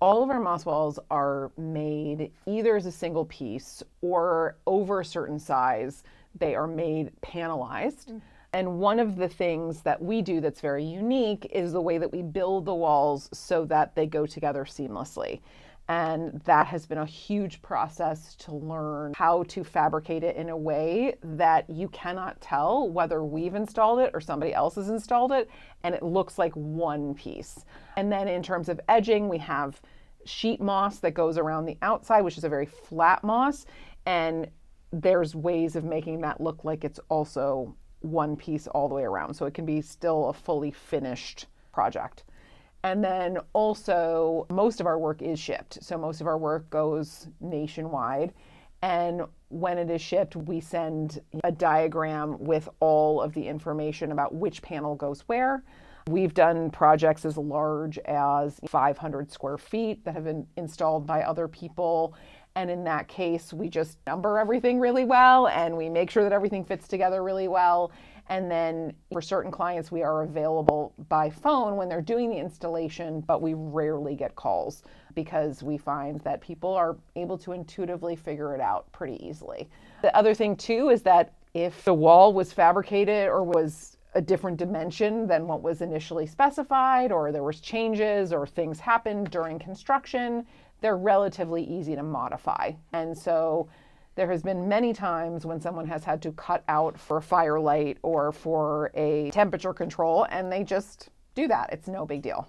All of our moss walls are made either as a single piece or over a certain size. They are made panelized. And one of the things that we do that's very unique is the way that we build the walls so that they go together seamlessly. And that has been a huge process to learn how to fabricate it in a way that you cannot tell whether we've installed it or somebody else has installed it, and it looks like one piece. And then in terms of edging, we have sheet moss that goes around the outside, which is a very flat moss, and there's ways of making that look like it's also one piece all the way around. So it can be still a fully finished project. And then also, most of our work is shipped. So most of our work goes nationwide. And when it is shipped, we send a diagram with all of the information about which panel goes where. We've done projects as large as 500 square feet that have been installed by other people. And in that case, we just number everything really well and we make sure that everything fits together really well. And then for certain clients, we are available by phone when they're doing the installation, but we rarely get calls because we find that people are able to intuitively figure it out pretty easily. The other thing too is that if the wall was fabricated or was a different dimension than what was initially specified, or there was changes or things happened during construction, they're relatively easy to modify. And so there has been many times when someone has had to cut out for a firelight or for a temperature control, and they just do that. It's no big deal.